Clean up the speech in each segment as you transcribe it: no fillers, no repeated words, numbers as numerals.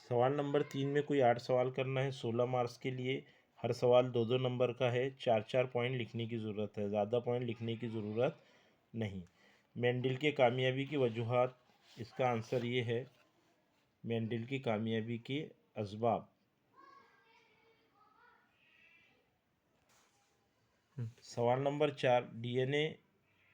सवाल नंबर 3 में कोई 8 सवाल करना है 16 मार्क्स के लिए। हर सवाल 2-2 नंबर का है। 4-4 पॉइंट लिखने की ज़रूरत है, ज़्यादा पॉइंट लिखने की ज़रूरत नहीं। मेंडल के कामयाबी की वजूहात, इसका आंसर ये है मेंडल की कामयाबी के असबाब। सवाल नंबर 4, डीएनए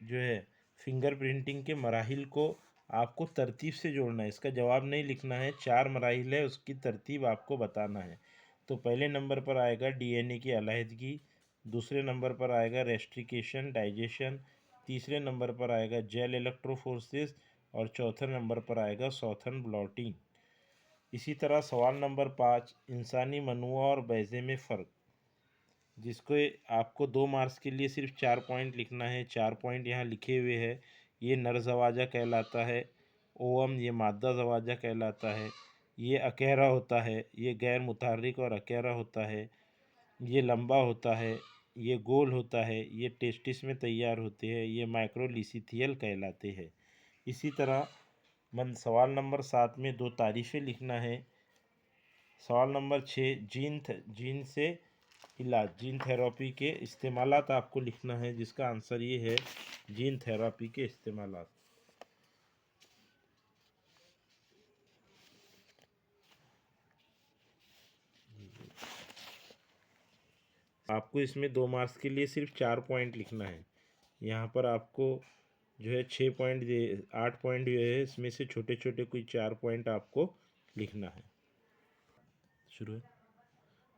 जो है फिंगरप्रिंटिंग के मराहिल को आपको तरतीब से जोड़ना है। इसका जवाब नहीं लिखना है, 4 मराहिल है, उसकी तरतीब आपको बताना है। तो पहले नंबर पर आएगा डीएनए की अलहदगी, दूसरे नंबर पर आएगा रेस्ट्रिकेशन डाइजेशन, तीसरे नंबर पर आएगा जेल इलेक्ट्रोफोरेसिस और चौथे नंबर पर आएगा सॉथर्न ब्लॉटिंग। इसी तरह सवाल नंबर 5, इंसानी मनुआ और बैज़े में फ़र्क, जिसको आपको 2 मार्क्स के लिए सिर्फ 4 पॉइंट लिखना है। 4 पॉइंट यहाँ लिखे हुए हैं। ये नर ज़वाजा कहलाता है, ओवम ये मादा ज़वाजा कहलाता है, ये अकेरा होता है, ये गैर मुतहर्रिक और अकेरा होता है, ये लंबा होता है, ये गोल होता है, ये टेस्टिस में तैयार होते हैं, ये माइक्रोलिसिथियल कहलाते हैं। इसी तरह सवाल नंबर 7 में 2 तारीफ़ें लिखना है। सवाल नंबर 6, जीन से इलाज, जीन थेरेपी के इस्तेमालात आपको लिखना है, जिसका आंसर ये है जीन थेरेपी के इस्तेमालात। आपको इसमें 2 मार्क्स के लिए सिर्फ 4 पॉइंट लिखना है। यहाँ पर आपको जो है 6 पॉइंट 8 पॉइंट जो है, इसमें से छोटे छोटे कोई 4 पॉइंट आपको लिखना है। शुरू है।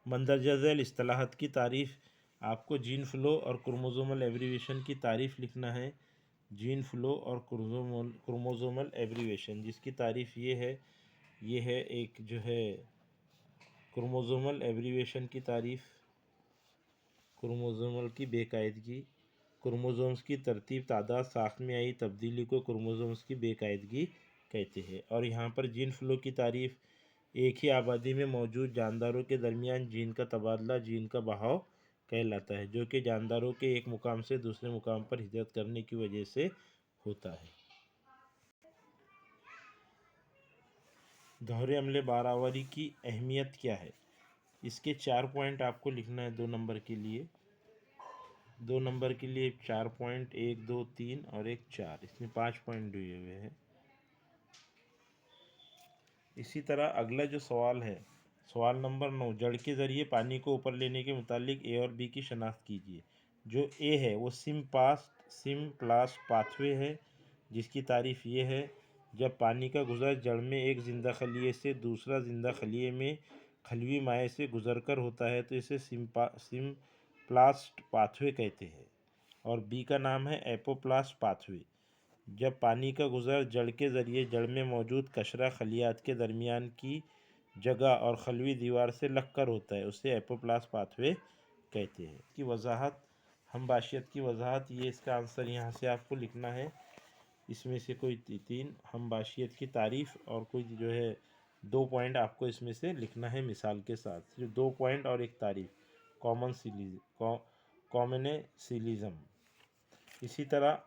मंदरजा झैल इस्तिलाहात की तारीफ़, आपको जीन फ्लो और क्रोमोसोमल एब्रीवेशन की तारीफ़ लिखना है। जीन फ्लो और क्रोमोसोमल एब्रीवेशन, जिसकी तारीफ़ ये है एक जो है क्रोमोसोमल एब्रीवेशन की तारीफ़, क्रोमोसोमल की बेकायदगी, क्रोमोसोम्स की तरतीब तादाद साख में आई तब्दीली को क्रोमोसोम्स की बेकायदगी कहते हैं। और यहाँ पर जीन फ्लो की तारीफ़, एक ही आबादी में मौजूद जानदारों के दरमियान जीन का तबादला जीन का बहाव कहलाता है, जो कि जानदारों के एक मुकाम से दूसरे मुकाम पर हिजरत करने की वजह से होता है। दोहरे अम्ले बारावरी की अहमियत क्या है? इसके 4 पॉइंट आपको लिखना है 2 नंबर के लिए। 2 नंबर के लिए 4 पॉइंट, 1 2 3 और 1 4, इसमें 5 पॉइंट दिए हुए हैं। इसी तरह अगला जो सवाल है, सवाल नंबर 9, जड़ के ज़रिए पानी को ऊपर लेने के मुतालिक ए और बी की शनाख्त कीजिए। जो ए है वो सिम्प्लास्ट पाथवे है, जिसकी तारीफ़ ये है जब पानी का गुज़र जड़ में एक ज़िंदा खलिए से दूसरा ज़िंदा खलिए में खलवी माए से गुज़र कर होता है तो इसे सिम्प्लास्ट पाथवे कहते हैं। और बी का नाम है एपोप्लास्ट पाथवे। जब पानी का गुज़र जड़ के ज़रिए जड़ में मौजूद कशरा खलियात के दरमियान की जगह और खलवी दीवार से लगकर होता है, उसे एपोप्लास्ट पाथवे कहते हैं। की वजाहत, हमबाशियत की वजाहत, ये इसका आंसर यहाँ से आपको लिखना है। इसमें से कोई 3 हमबाशियत की तारीफ़ और कोई जो है 2 पॉइंट आपको इसमें से लिखना है मिसाल के साथ, सिर्फ 2 पॉइंट और 1 तारीफ़। कॉमनेसिलिज़म। इसी तरह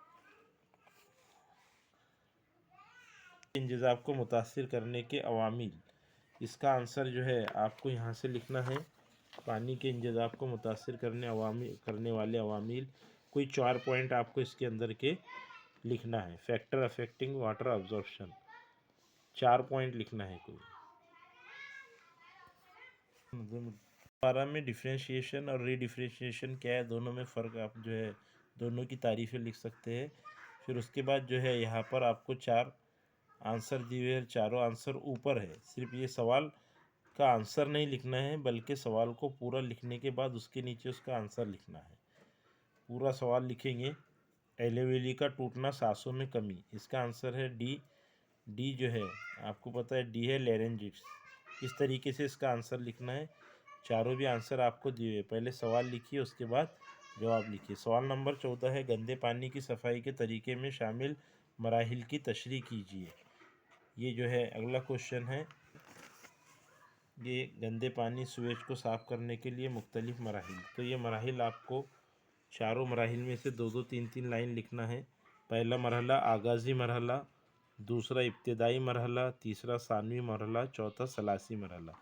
इंजज़ाब को मुतासिर करने के अवामिल, इसका आंसर जो है आपको यहाँ से लिखना है। पानी के इंजज़ाब को मुतासिर करने वाले अवामिल, कोई 4 पॉइंट आपको इसके अंदर के लिखना है। Factor affecting water absorption, 4 point लिखना है कोई। 12 में डिफ्रेंशिएशन और रीडिफ्रेंशिएशन क्या है, दोनों में फ़र्क आप जो है दोनों की तारीफ़ें लिख सकते हैं। फिर उसके बाद जो है यहाँ पर आपको 4 आंसर दिए हुए, चारों आंसर ऊपर है। सिर्फ ये सवाल का आंसर नहीं लिखना है, बल्कि सवाल को पूरा लिखने के बाद उसके नीचे उसका आंसर लिखना है। पूरा सवाल लिखेंगे। एलोवेली का टूटना सांसों में कमी, इसका आंसर है डी। डी जो है आपको पता है, डी है लेरेंजिट्स। इस तरीके से इसका आंसर लिखना है। चारों भी आंसर आपको दिए हुए, पहले सवाल लिखिए उसके बाद जवाब लिखिए। सवाल नंबर 14 है, गंदे पानी की सफाई के तरीके में शामिल मराहिल की तशरीह कीजिए। ये जो है अगला क्वेश्चन है। ये गंदे पानी सुएज को साफ़ करने के लिए मुख्तलिफ मराहिल, तो ये मराहिल आपको चारों मराहिल में से 2-2 3-3 लाइन लिखना है। पहला मरहला आगाज़ी मरहला, दूसरा इब्तदाई मरहला, तीसरा सानवी मरहला, चौथा सलासी मरहला।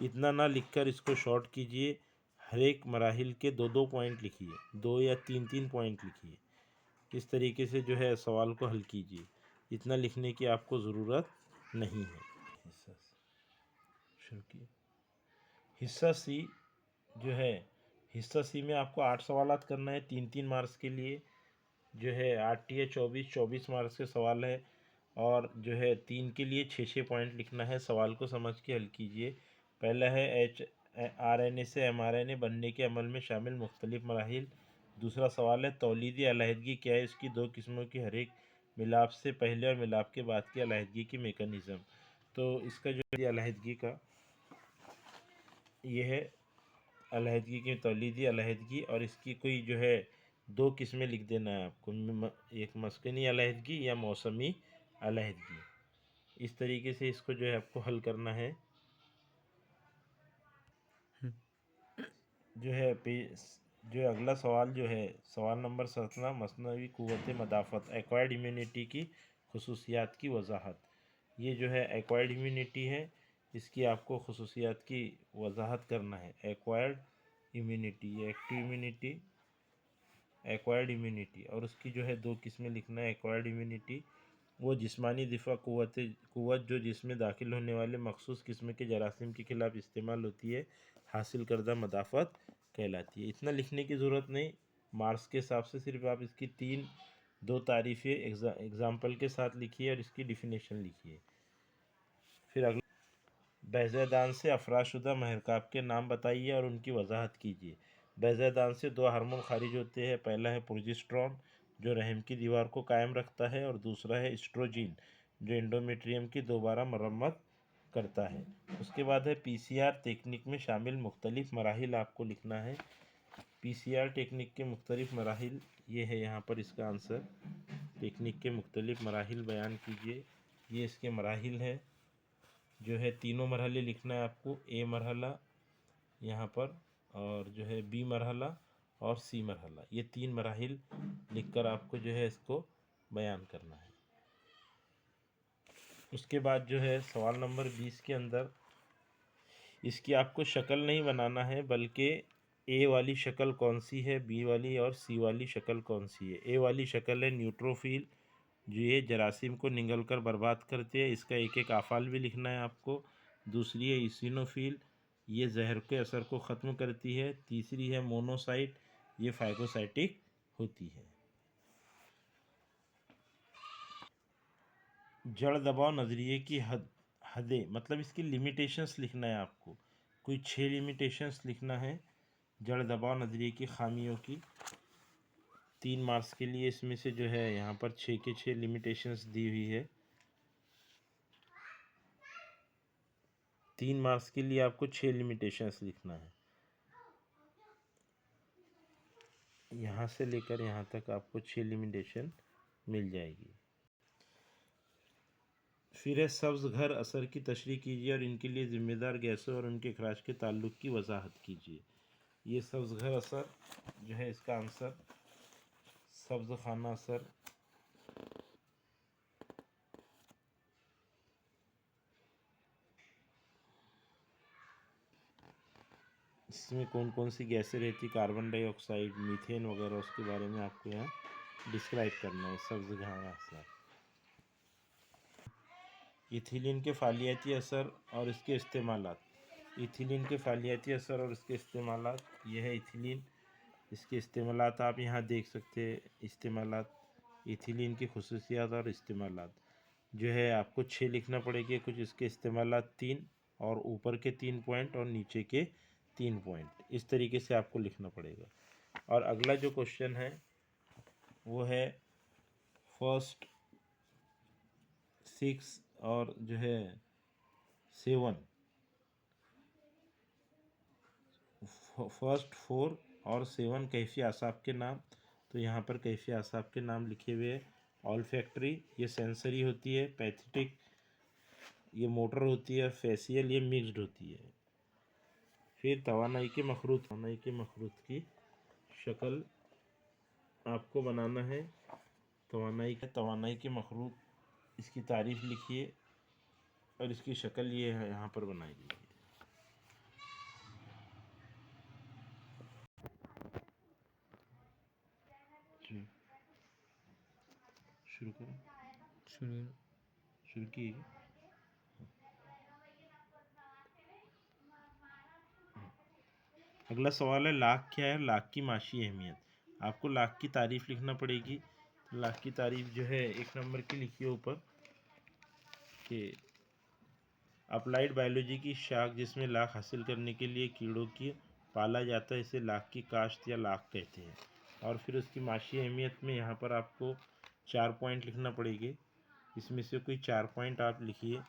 इतना ना लिखकर इसको शॉर्ट कीजिए। हर एक मराहिल के 2-2 पॉइंट लिखिए, 2 या 3-3 पॉइंट लिखिए। इस तरीके से जो है सवाल को हल कीजिए। इतना लिखने की आपको ज़रूरत नहीं है। हिस्सा शुरू किए। हिस्सा सी जो है, हिस्सा सी में आपको 8 सवालात करना है, 3-3 मार्क्स के लिए। जो है 8 या 24 मार्क्स के सवाल है। और जो है 3 के लिए 6-6 पॉइंट लिखना है। सवाल को समझ के हल कीजिए। पहला है RNA से mRNA बनने के अमल में शामिल मुख्तलिफ मराहिल। दूसरा सवाल है तौलीदी अलहदगी क्या है, इसकी 2 किस्मों की हर एक मिलाप से पहले और मिलाप के बाद की अलहदगी की मेकनिज़म। तो इसका जो है अलहदगी का ये है, अलहदगी की तौलीदी अलहदगी, और इसकी कोई जो है 2 किस्में लिख देना है आपको, एक मस्कनी अलहदगी या मौसमी अलहदगी। इस तरीके से इसको जो है आपको हल करना है। जो है जो अगला सवाल जो है सवाल नंबर 17, मसनवी क़ुव्वत मदाफ़त एक्वायर्ड इम्यूनिटी की खसूसियात की वजाहत। ये जो है एक्वायर्ड इम्यूनिटी है, इसकी आपको खसूसियात की वजाहत करना है। एक्वायर्ड इम्यूनिटी, ये एक्टिव इम्यूनिटी, एक्वायर्ड इम्यूनिटी, और उसकी जो है 2 किस्में लिखना है। एक्वायर्ड इम्यूनिटी वो जिस्मानी दिफा क़ुव्वत जो जिसमें दाखिल होने वाले मखसूस किस्म के जरासीम के ख़िलाफ़ इस्तेमाल होती है, हासिल करदा मदाफ़त कहलाती है। इतना लिखने की ज़रूरत नहीं। मार्क्स के हिसाब से सिर्फ आप इसकी 2 तारीफ़ें एग्ज़ाम्पल के साथ लिखिए और इसकी डिफिनेशन लिखिए। फिर अगला, बैज़ेदान से अफराशुदा महरकाब के नाम बताइए और उनकी वजाहत कीजिए। बैज़ेदान से 2 हार्मोन खारिज होते हैं। पहला है प्रोजेस्टेरॉन जो रहम की दीवार को कायम रखता है, और दूसरा है एस्ट्रोजन जो एंडोमेट्रियम की दोबारा मरम्मत करता है। उसके बाद है PCR टेक्निक में शामिल मुख्तलिफ मराहिल आपको लिखना है। PCR टेक्निक के मुख्तलिफ मराहिल ये है, यहाँ पर इसका आंसर। टेक्निक के मुख्तलिफ मराहिल बयान कीजिए। ये इसके मराहिल है। जो है तीनों मरहले लिखना है आपको। ए मरहला यहाँ पर, और जो है बी मरहला और सी मरहला, ये 3 मराहिल लिखकर आपको जो है इसको बयान करना है। उसके बाद जो है सवाल नंबर 20 के अंदर इसकी आपको शक्ल नहीं बनाना है, बल्कि ए वाली शक्ल कौन सी है, बी वाली और सी वाली शक्ल कौन सी है। ए वाली शक्ल है न्यूट्रोफिल जो ये जरासीम को निगल कर बर्बाद करते हैं, इसका एक एक आफाल भी लिखना है आपको। दूसरी है इसिनोफिल, ये जहर के असर को ख़त्म करती है। तीसरी है मोनोसाइट, ये फाइगोसाइटिक होती है। जड़ दबाव नज़रिए की हदें, मतलब इसकी लिमिटेशंस लिखना है आपको। कोई 6 लिमिटेशंस लिखना है जड़ दबाव नज़रिए की खामियों की। 3 मार्क्स के लिए इसमें से जो है यहाँ पर 6 के 6 लिमिटेशंस दी हुई है। 3 मार्क्स के लिए आपको 6 लिमिटेशंस लिखना है। यहाँ से लेकर यहाँ तक आपको 6 लिमिटेशन मिल जाएगी। फिर है सब्ज़ घर असर की तशरीह कीजिए और इनके लिए ज़िम्मेदार गैसों और उनके अखराज के ताल्लुक़ की वजाहत कीजिए। ये सब्ज़ घर असर जो है इसका आंसर सब्ज़ खाना असर। इसमें कौन कौन सी गैसें रहती, कार्बन डाइऑक्साइड, मीथेन वगैरह, उसके बारे में आपको यहाँ डिस्क्राइब करना है। सब्ज़ घर असर, इथिलीन के फ़ालियाती असर और इसके इस्तेमालात। इथिलीन के फ़ालियाती असर और इसके इस्तेमालात, यह है इथिलीन। इसके इस्तेमालात आप यहाँ देख सकते हैं। इस्तेमालात, इथिलीन की खसूसियात और इस्तेमालात जो है आपको 6 लिखना पड़ेगी। कुछ इसके इस्तेमालात 3, और ऊपर के 3 पॉइंट और नीचे के 3 पॉइंट, इस तरीके से आपको लिखना पड़ेगा। और अगला जो क्वेश्चन है वो है फर्स्ट 6 और जो है 7, फर्स्ट 4 और 7 कैफी आसाब के नाम। तो यहाँ पर कैफी आसाब के नाम लिखे हुए हैं। ऑल फैक्ट्री ये सेंसरी होती है, पैथेटिक ये मोटर होती है, फेसियल ये मिक्स्ड होती है। फिर तवानाई के मखरूत की शक्ल आपको बनाना है। तवानाई के मखरूत इसकी तारीफ लिखिए और इसकी शक्ल ये है, यहाँ पर बनाई गई है। शुरू करें। शुरू किए। अगला सवाल है, लाख क्या है? लाख की माशी अहमियत। आपको लाख की तारीफ लिखना पड़ेगी। तो लाख की तारीफ जो है 1 नंबर की लिखिए ऊपर कि अप्लाइड बायोलॉजी की शाख जिसमें लाख हासिल करने के लिए कीड़ों की पाला जाता है, इसे लाख की काश्त या लाख कहते हैं। और फिर उसकी माशी अहमियत में यहाँ पर आपको 4 पॉइंट लिखना पड़ेंगे। इसमें से कोई 4 पॉइंट आप लिखिए।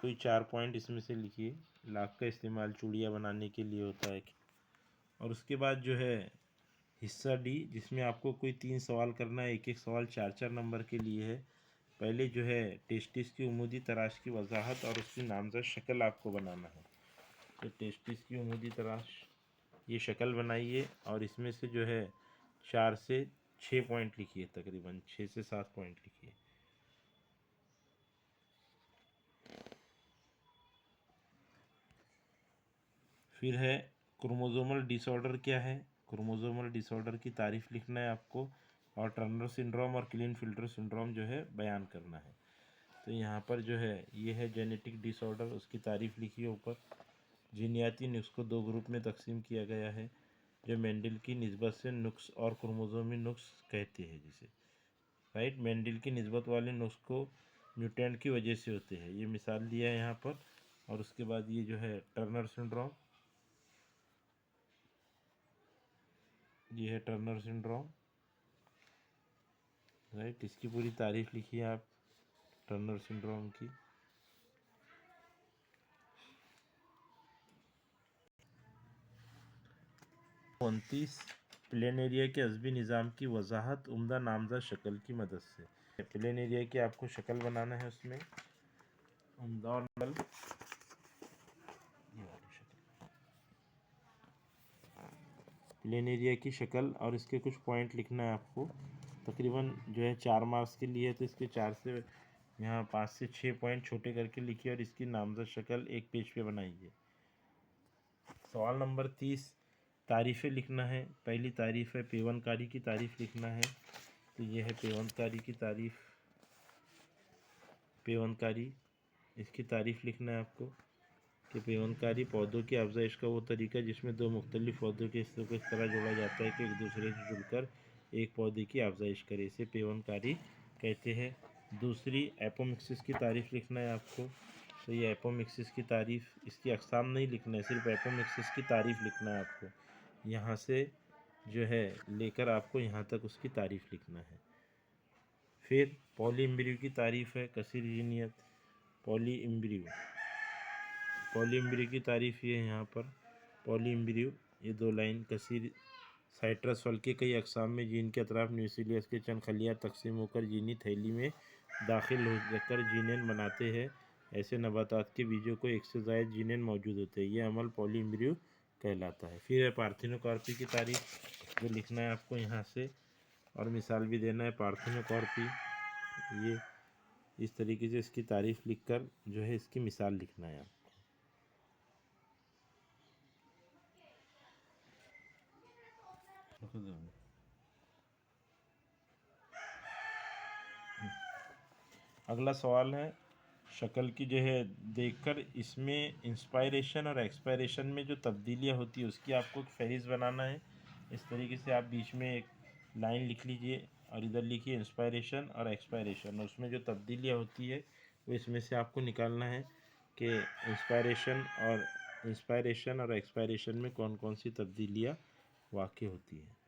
कोई 4 पॉइंट इसमें से लिखिए। लाख का इस्तेमाल चूड़ियाँ बनाने के लिए होता है। और उसके बाद जो है हिस्सा डी, जिसमें आपको कोई 3 सवाल करना है। एक एक सवाल 4-4 नंबर के लिए है। पहले जो है टेस्टिस की उमूदी तराश की वजाहत और उसकी नामज़द शक्ल आपको बनाना है। तो टेस्टिस की उमूदी तराश, ये शक्ल बनाइए और इसमें से जो है 4 से 6 पॉइंट लिखिए, तकरीबन 6 से 7 पॉइंट लिखिए। फिर है क्रोमोसोमल डिसऑर्डर क्या है? क्रोमोसोमल डिसऑर्डर की तारीफ लिखना है आपको और टर्नर सिंड्रोम और क्लीनफिल्टर सिंड्रोम जो है बयान करना है। तो यहाँ पर जो है ये है जेनेटिक डिसऑर्डर, उसकी तारीफ लिखिए ऊपर। जीनियाती नुक्स को 2 ग्रुप में तकसीम किया गया है, जो मेंडल की निस्बत से नुक्स और क्रोमोसोमी नुक्स कहते हैं जिसे, राइट। मेंडल की निस्बत वाले नुक्स को म्यूटेंट की वजह से होते हैं, ये मिसाल दिया है यहाँ पर। और उसके बाद ये जो है टर्नर सिंड्रोम, ये है टर्नर सिंड्रोम, राइट। इसकी पूरी तारीफ लिखिए आप टर्नर सिंड्रोम की। प्लेन एरिया के अज़बी निज़ाम की वजाहत उम्दा नामज़द शक्ल की मदद से। प्लेन एरिया की आपको शक्ल बनाना है, उसमें उम्दा और नल, ये वाली शक्ल, प्लेन एरिया की शक्ल और इसके कुछ पॉइंट लिखना है आपको। तकरीबन जो है 4 मार्क्स के लिए, तो इसके 4 से यहाँ 5 से 6 पॉइंट छोटे करके लिखिए और इसकी नामज़द शक्ल एक पेज पे बनाइए। सवाल नंबर 30, तारीफ़ें लिखना है। पहली तारीफ़ है पेवनकारी की तारीफ़ लिखना है। तो ये है पेवनकारी की तारीफ़, पेवनकारी, इसकी तारीफ़ लिखना है आपको कि पेवनकारी पौधों की अफजाइश का वो तरीका जिसमें 2 मुख्तलिफ पौधों के हिस्सों को इस तरह जोड़ा जाता है कि एक दूसरे से जुड़कर एक पौधे की अफजाइश करे, इसे पेवनकारी कहते हैं। दूसरी एपोमिक्सिस की तारीफ़ लिखना है आपको। तो ये एपोमिक्सिस की तारीफ़, इसकी अक़साम नहीं लिखना है, सिर्फ एपोमिक्सिस की तारीफ़ लिखना है आपको। यहाँ से जो है लेकर आपको यहाँ तक उसकी तारीफ़ लिखना है। फिर पॉलीइम्ब्रियो की तारीफ़ है, कसीर जीनियत, पॉलीइम्ब्रियो, पॉलीइम्ब्रियो की तारीफ़ ये है यहाँ पर। पॉलीइम्ब्रियो, ये 2 लाइन, कसीर साइट्रस फल के कई अक़साम में जीन के अतराफ न्यूक्लियस के चंद खलियाँ तकसीम होकर जीनी थैली में दाखिल होकर जीनेन बनाते हैं। ऐसे नबातात के बीजों को एक से ज़ायद जीनेन मौजूद होते हैं, ये अमल पॉलीइम्ब्रियो कहलाता है। फिर है पार्थिनोकार्पी की तारीफ़, जो लिखना है आपको यहाँ से और मिसाल भी देना है। पार्थिनोकार्पी, ये इस तरीके से इसकी तारीफ़ लिखकर जो है इसकी मिसाल लिखना है आपको। अगला सवाल है, शक्ल की जो है देखकर इसमें इंस्पायरेशन और एक्सपायरेशन में जो तब्दीलियाँ होती है उसकी आपको एक फहरिस्त बनाना है। इस तरीके से आप बीच में एक लाइन लिख लीजिए और इधर लिखिए इंस्पायरेशन और एक्सपायरेशन, और उसमें जो तब्दीलियाँ होती है वो इसमें से आपको निकालना है कि इंस्पायरेशन और एक्सपायरेशन में कौन कौन सी तब्दीलियाँ वाक़ई होती है।